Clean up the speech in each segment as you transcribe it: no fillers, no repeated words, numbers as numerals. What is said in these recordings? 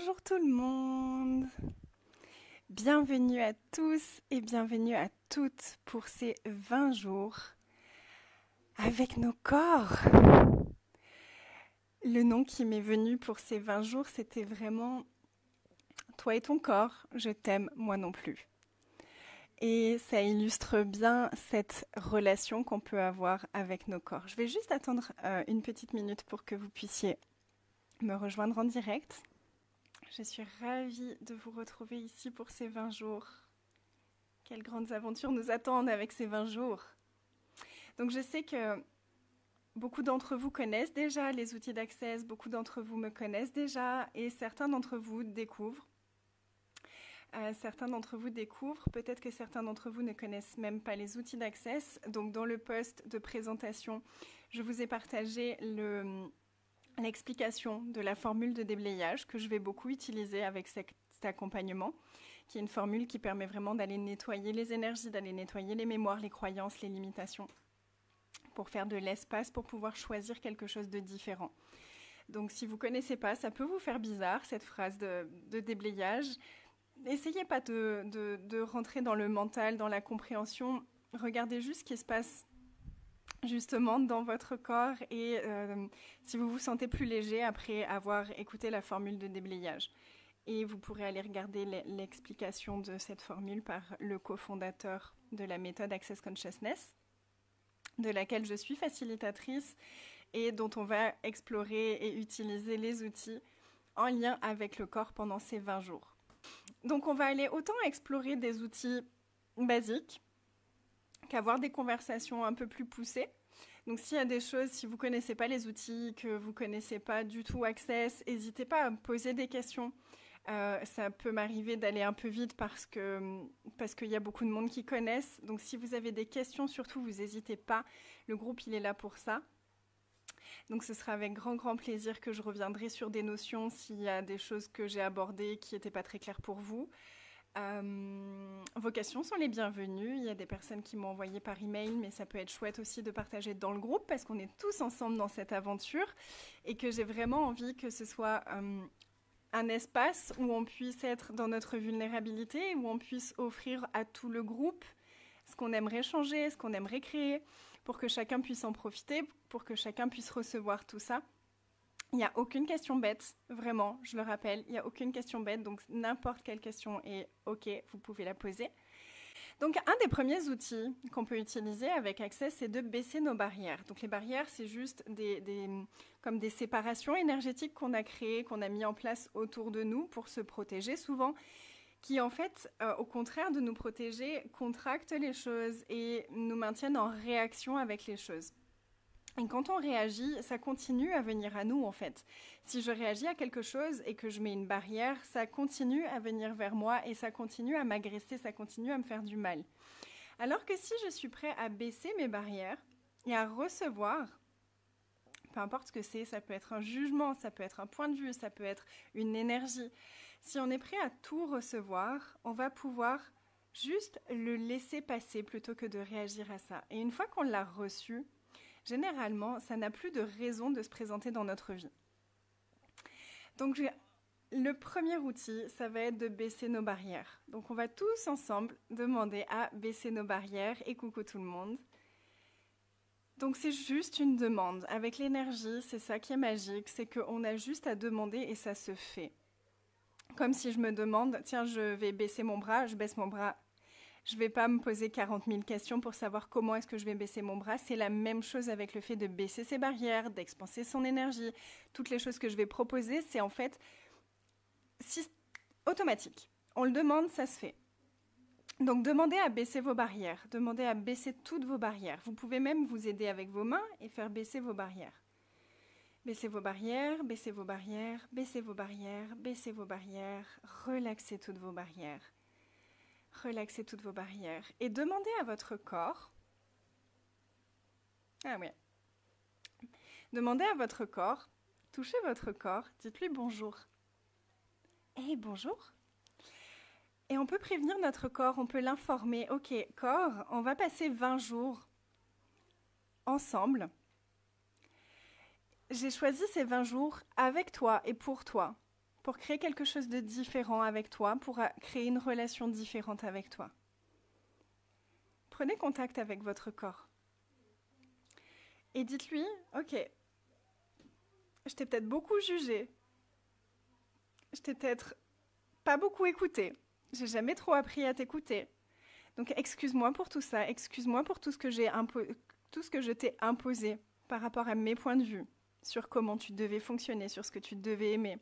Bonjour tout le monde. Bienvenue à tous et bienvenue à toutes pour ces 20 jours avec nos corps. Le nom qui m'est venu pour ces 20 jours, c'était vraiment toi et ton corps, je t'aime moi non plus. Et ça illustre bien cette relation qu'on peut avoir avec nos corps. Je vais juste attendre une petite minute pour que vous puissiez me rejoindre en direct. Je suis ravie de vous retrouver ici pour ces 20 jours. Quelles grandes aventures nous attendent avec ces 20 jours. Donc je sais que beaucoup d'entre vous connaissent déjà les outils d'Access, beaucoup d'entre vous me connaissent déjà et certains d'entre vous découvrent. Peut-être que certains d'entre vous ne connaissent même pas les outils d'Access. Donc dans le post de présentation, je vous ai partagé l'explication de la formule de déblayage que je vais beaucoup utiliser avec cet accompagnement, qui est une formule qui permet vraiment d'aller nettoyer les énergies, d'aller nettoyer les mémoires, les croyances, les limitations, pour faire de l'espace, pour pouvoir choisir quelque chose de différent. Donc si vous ne connaissez pas, ça peut vous faire bizarre, cette phrase de déblayage. N'essayez pas de rentrer dans le mental, dans la compréhension. Regardez juste ce qui se passe justement dans votre corps et si vous vous sentez plus léger après avoir écouté la formule de déblayage. Et vous pourrez aller regarder l'explication de cette formule par le cofondateur de la méthode Access Consciousness, de laquelle je suis facilitatrice et dont on va explorer et utiliser les outils en lien avec le corps pendant ces 20 jours. Donc on va aller autant explorer des outils basiques qu'avoir des conversations un peu plus poussées. Donc s'il y a des choses, si vous ne connaissez pas les outils, que vous ne connaissez pas du tout Access, n'hésitez pas à me poser des questions. Ça peut m'arriver d'aller un peu vite parce qu'il y a beaucoup de monde qui connaissent. Donc si vous avez des questions, surtout, vous n'hésitez pas. Le groupe, il est là pour ça. Donc ce sera avec grand plaisir que je reviendrai sur des notions s'il y a des choses que j'ai abordées qui n'étaient pas très claires pour vous. Vos questions sont les bienvenues. Il y a des personnes qui m'ont envoyé par email, mais ça peut être chouette aussi de partager dans le groupe parce qu'on est tous ensemble dans cette aventure et que j'ai vraiment envie que ce soit un espace où on puisse être dans notre vulnérabilité, où on puisse offrir à tout le groupe ce qu'on aimerait changer, ce qu'on aimerait créer, pour que chacun puisse en profiter, pour que chacun puisse recevoir tout ça. Il n'y a aucune question bête, vraiment, je le rappelle, il n'y a aucune question bête, donc n'importe quelle question est OK, vous pouvez la poser. Donc un des premiers outils qu'on peut utiliser avec Access, c'est de baisser nos barrières. Donc les barrières, c'est juste comme des séparations énergétiques qu'on a créées, qu'on a mis en place autour de nous pour se protéger souvent, qui en fait, au contraire de nous protéger, contractent les choses et nous maintiennent en réaction avec les choses. Et quand on réagit, ça continue à venir à nous en fait. Si je réagis à quelque chose et que je mets une barrière, ça continue à venir vers moi et ça continue à m'agresser, ça continue à me faire du mal. Alors que si je suis prêt à baisser mes barrières et à recevoir, peu importe ce que c'est, ça peut être un jugement, ça peut être un point de vue, ça peut être une énergie. Si on est prêt à tout recevoir, on va pouvoir juste le laisser passer plutôt que de réagir à ça. Et une fois qu'on l'a reçu, généralement, ça n'a plus de raison de se présenter dans notre vie. Donc, le premier outil, ça va être de baisser nos barrières. Donc, on va tous ensemble demander à baisser nos barrières. Et coucou tout le monde. Donc, c'est juste une demande. Avec l'énergie, c'est ça qui est magique, c'est qu'on a juste à demander et ça se fait. Comme si je me demande, tiens, je vais baisser mon bras, je baisse mon bras. Je ne vais pas me poser 40 000 questions pour savoir comment est-ce que je vais baisser mon bras. C'est la même chose avec le fait de baisser ses barrières, d'expanser son énergie. Toutes les choses que je vais proposer, c'est en fait automatique. On le demande, ça se fait. Donc demandez à baisser vos barrières. Demandez à baisser toutes vos barrières. Vous pouvez même vous aider avec vos mains et faire baisser vos barrières. Baissez vos barrières, baissez vos barrières, baissez vos barrières, baissez vos barrières. Relaxez toutes vos barrières. Relaxez toutes vos barrières et demandez à votre corps. Demandez à votre corps, touchez votre corps, dites-lui bonjour. Hey, bonjour. Et on peut prévenir notre corps, on peut l'informer. Ok, corps, on va passer 20 jours ensemble. J'ai choisi ces 20 jours avec toi et pour toi. pour créer quelque chose de différent avec toi, pour créer une relation différente avec toi. Prenez contact avec votre corps. Et dites-lui, ok, je t'ai peut-être beaucoup jugé, je t'ai peut-être pas beaucoup écouté, j'ai jamais trop appris à t'écouter. Donc excuse-moi pour tout ça, excuse-moi pour tout ce que je t'ai imposé par rapport à mes points de vue, sur comment tu devais fonctionner, sur ce que tu devais aimer.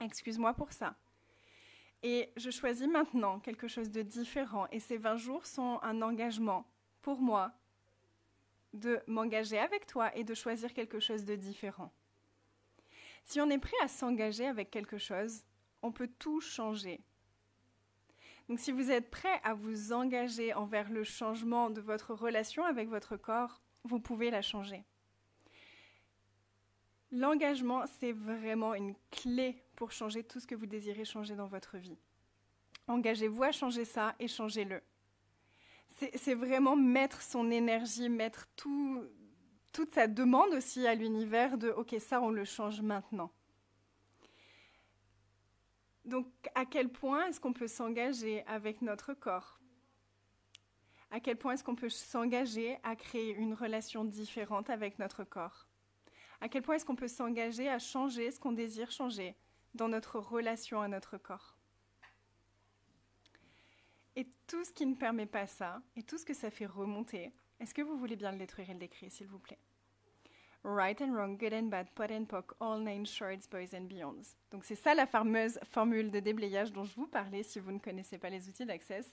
Excuse-moi pour ça. Et je choisis maintenant quelque chose de différent. Et ces 20 jours sont un engagement pour moi de m'engager avec toi et de choisir quelque chose de différent. Si on est prêt à s'engager avec quelque chose, on peut tout changer. Donc si vous êtes prêt à vous engager envers le changement de votre relation avec votre corps, vous pouvez la changer. L'engagement, c'est vraiment une clé pour changer tout ce que vous désirez changer dans votre vie. Engagez-vous à changer ça et changez-le. C'est vraiment mettre son énergie, mettre toute sa demande aussi à l'univers de « ok, ça, on le change maintenant ». Donc, à quel point est-ce qu'on peut s'engager avec notre corps? À quel point est-ce qu'on peut s'engager à créer une relation différente avec notre corps? À quel point est-ce qu'on peut s'engager à changer ce qu'on désire changer dans notre relation à notre corps? Et tout ce qui ne permet pas ça, et tout ce que ça fait remonter, est-ce que vous voulez bien le détruire et le décrire, s'il vous plaît? Right and wrong, good and bad, pot and pock, all nine shorts, boys and beyonds. Donc c'est ça la fameuse formule de déblayage dont je vous parlais si vous ne connaissez pas les outils d'Access.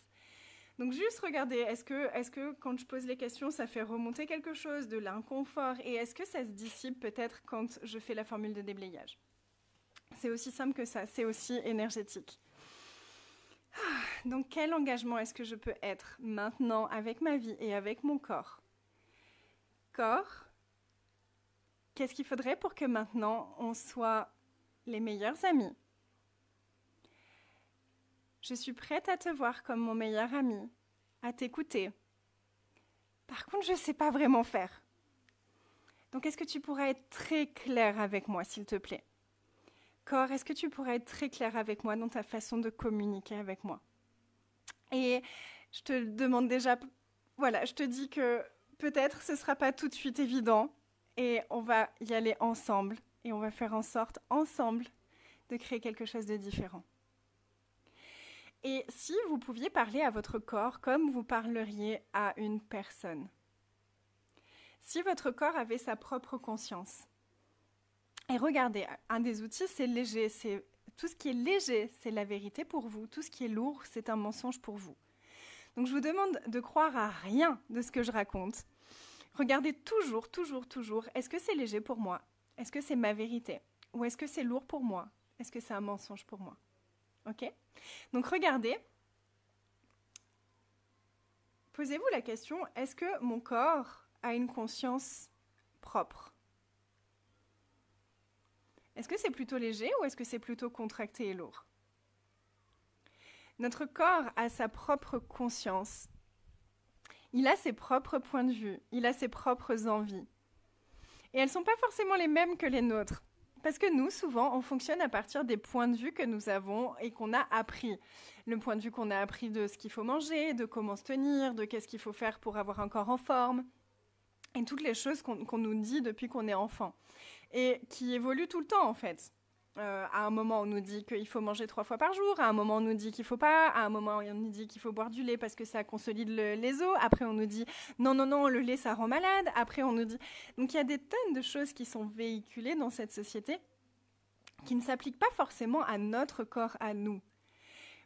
Donc juste regardez, est-ce que quand je pose les questions, ça fait remonter quelque chose, de l'inconfort, et est-ce que ça se dissipe peut-être quand je fais la formule de déblayage? C'est aussi simple que ça, c'est aussi énergétique. Donc quel engagement est-ce que je peux être maintenant avec ma vie et avec mon corps? Corps, qu'est-ce qu'il faudrait pour que maintenant on soit les meilleurs amis? Je suis prête à te voir comme mon meilleur ami, à t'écouter. Par contre, je ne sais pas vraiment faire. Donc, est-ce que tu pourrais être très clair avec moi, s'il te plaît? Corps, est-ce que tu pourrais être très clair avec moi dans ta façon de communiquer avec moi? Et je te demande déjà, voilà, je te dis que peut-être ce ne sera pas tout de suite évident et on va y aller ensemble et on va faire en sorte, ensemble, de créer quelque chose de différent. Et si vous pouviez parler à votre corps comme vous parleriez à une personne, si votre corps avait sa propre conscience, et regardez, un des outils, c'est léger, c'est tout ce qui est léger, c'est la vérité pour vous, tout ce qui est lourd, c'est un mensonge pour vous. Donc je vous demande de croire à rien de ce que je raconte. Regardez toujours, est-ce que c'est léger pour moi? Est-ce que c'est ma vérité? Ou est-ce que c'est lourd pour moi? Est-ce que c'est un mensonge pour moi? Ok? Donc regardez, posez-vous la question, est-ce que mon corps a une conscience propre? Est-ce que c'est plutôt léger ou est-ce que c'est plutôt contracté et lourd? Notre corps a sa propre conscience. Il a ses propres points de vue, il a ses propres envies. Et elles ne sont pas forcément les mêmes que les nôtres. Parce que nous, souvent, on fonctionne à partir des points de vue que nous avons et qu'on a appris. Le point de vue qu'on a appris de ce qu'il faut manger, de comment se tenir, de qu'est-ce qu'il faut faire pour avoir un corps en forme. Et toutes les choses qu'on nous dit depuis qu'on est enfant. Et qui évoluent tout le temps, en fait. À un moment, on nous dit qu'il faut manger 3 fois par jour. À un moment, on nous dit qu'il ne faut pas. À un moment, on nous dit qu'il faut boire du lait parce que ça consolide les os. Après, on nous dit non, le lait, ça rend malade. Après, on nous dit... Donc, il y a des tonnes de choses qui sont véhiculées dans cette société qui ne s'appliquent pas forcément à notre corps, à nous.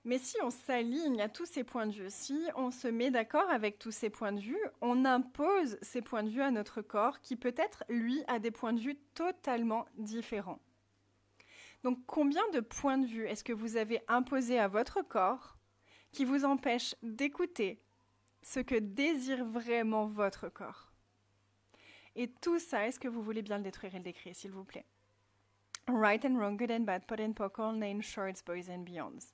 Mais si on s'aligne à tous ces points de vue, si on se met d'accord avec tous ces points de vue, on impose ces points de vue à notre corps qui peut-être, lui, a des points de vue totalement différents. Donc, combien de points de vue est-ce que vous avez imposé à votre corps qui vous empêchent d'écouter ce que désire vraiment votre corps? Et tout ça, est-ce que vous voulez bien le détruire et le décrire, s'il vous plaît? Right and wrong, good and bad, pot and pock, all nine shorts, boys and beyonds.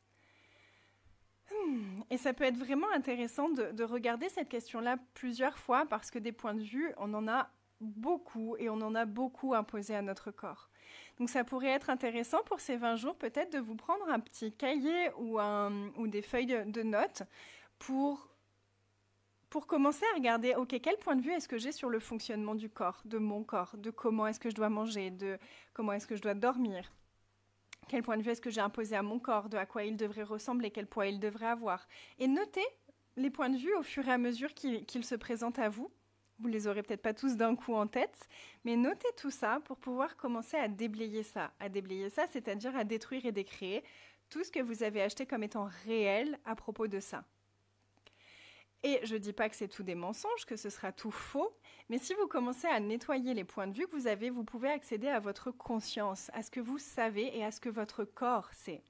Et ça peut être vraiment intéressant de regarder cette question-là plusieurs fois parce que des points de vue, on en a beaucoup et on en a beaucoup imposé à notre corps. Donc ça pourrait être intéressant pour ces 20 jours peut-être de vous prendre un petit cahier ou des feuilles de notes pour commencer à regarder, ok, quel point de vue est-ce que j'ai sur le fonctionnement du corps, de mon corps, de comment est-ce que je dois manger, de comment est-ce que je dois dormir. Quel point de vue est-ce que j'ai imposé à mon corps, de à quoi il devrait ressembler, quel poids il devrait avoir. Et notez les points de vue au fur et à mesure qu'ils se présentent à vous. Vous les aurez peut-être pas tous d'un coup en tête, mais notez tout ça pour pouvoir commencer à déblayer ça. À déblayer ça, c'est-à-dire à détruire et décréer tout ce que vous avez acheté comme étant réel à propos de ça. Et je ne dis pas que c'est tout des mensonges, que ce sera tout faux, mais si vous commencez à nettoyer les points de vue que vous avez, vous pouvez accéder à votre conscience, à ce que vous savez et à ce que votre corps sait.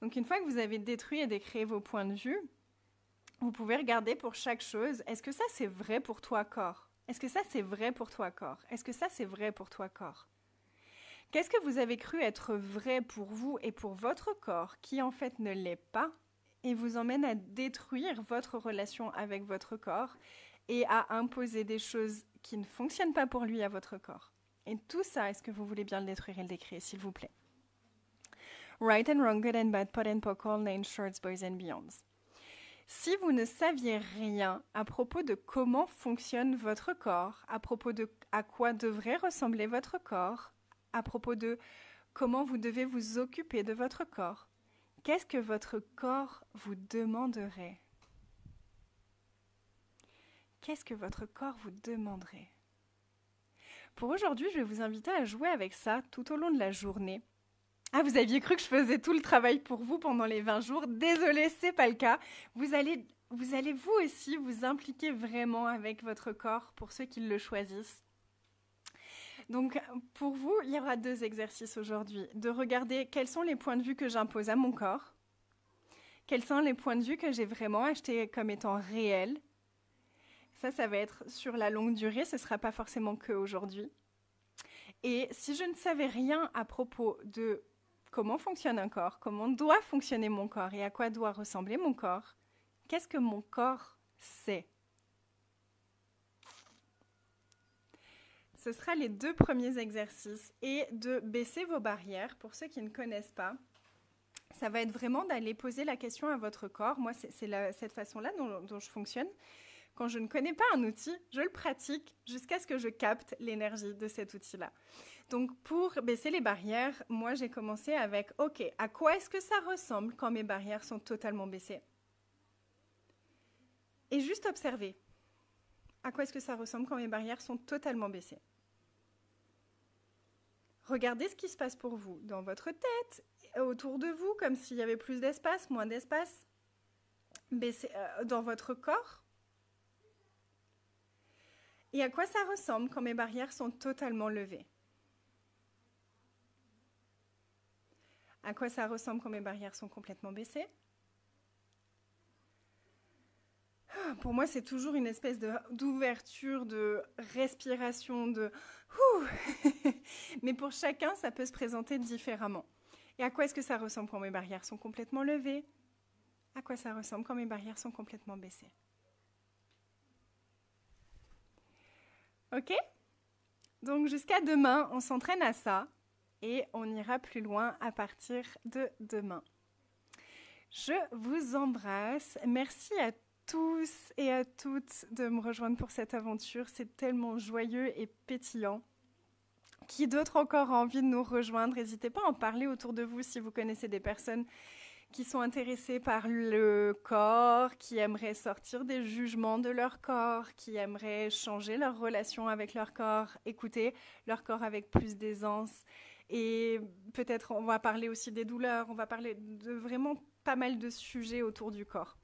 Donc une fois que vous avez détruit et décréé vos points de vue, vous pouvez regarder pour chaque chose, est-ce que ça c'est vrai pour toi corps? Est-ce que ça c'est vrai pour toi corps? Est-ce que ça c'est vrai pour toi corps? Qu'est-ce que vous avez cru être vrai pour vous et pour votre corps qui en fait ne l'est pas et vous emmène à détruire votre relation avec votre corps et à imposer des choses qui ne fonctionnent pas pour lui à votre corps. Et tout ça, est-ce que vous voulez bien le détruire et le décréer, s'il vous plaît? Right and wrong, good and bad, pot and pockle, names, shorts, boys and beyonds. Si vous ne saviez rien à propos de comment fonctionne votre corps, à propos de à quoi devrait ressembler votre corps, à propos de comment vous devez vous occuper de votre corps, qu'est-ce que votre corps vous demanderait? Qu'est-ce que votre corps vous demanderait? Pour aujourd'hui, je vais vous inviter à jouer avec ça tout au long de la journée. Ah, vous aviez cru que je faisais tout le travail pour vous pendant les 20 jours. Désolée, c'est pas le cas. Vous allez vous aussi vous impliquer vraiment avec votre corps pour ceux qui le choisissent. Donc, pour vous, il y aura 2 exercices aujourd'hui. De regarder quels sont les points de vue que j'impose à mon corps. Quels sont les points de vue que j'ai vraiment achetés comme étant réels. Ça va être sur la longue durée, ce ne sera pas forcément qu'aujourd'hui. Et si je ne savais rien à propos de comment fonctionne un corps, comment doit fonctionner mon corps et à quoi doit ressembler mon corps, qu'est-ce que mon corps sait? Ce sera les 2 premiers exercices et de baisser vos barrières pour ceux qui ne connaissent pas. Ça va être vraiment d'aller poser la question à votre corps. Moi, c'est cette façon-là dont je fonctionne. Quand je ne connais pas un outil, je le pratique jusqu'à ce que je capte l'énergie de cet outil-là. Donc, pour baisser les barrières, moi, j'ai commencé avec « Ok, à quoi est-ce que ça ressemble quand mes barrières sont totalement baissées ?» Et juste observer. À quoi est-ce que ça ressemble quand mes barrières sont totalement baissées? Regardez ce qui se passe pour vous dans votre tête, autour de vous, comme s'il y avait plus d'espace, moins d'espace, dans votre corps. Et à quoi ça ressemble quand mes barrières sont totalement levées? À quoi ça ressemble quand mes barrières sont complètement baissées? Pour moi, c'est toujours une espèce d'ouverture, de respiration, de mais pour chacun, ça peut se présenter différemment. Et à quoi est-ce que ça ressemble quand mes barrières sont complètement levées? À quoi ça ressemble quand mes barrières sont complètement baissées? Ok? Donc jusqu'à demain, on s'entraîne à ça et on ira plus loin à partir de demain. Je vous embrasse. Merci à tous et à toutes de me rejoindre pour cette aventure. C'est tellement joyeux et pétillant. Qui d'autre encore a envie de nous rejoindre? N'hésitez pas à en parler autour de vous si vous connaissez des personnes qui sont intéressées par le corps, qui aimeraient sortir des jugements de leur corps, qui aimeraient changer leur relation avec leur corps, écouter leur corps avec plus d'aisance. Et peut-être on va parler aussi des douleurs, on va parler de vraiment pas mal de sujets autour du corps.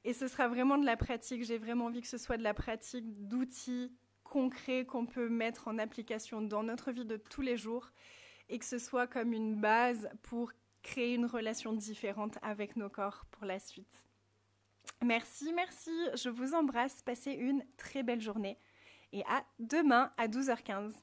Et ce sera vraiment de la pratique. J'ai vraiment envie que ce soit de la pratique d'outils concrets qu'on peut mettre en application dans notre vie de tous les jours et que ce soit comme une base pour créer une relation différente avec nos corps pour la suite. Merci, je vous embrasse. Passez une très belle journée et à demain à 12h15.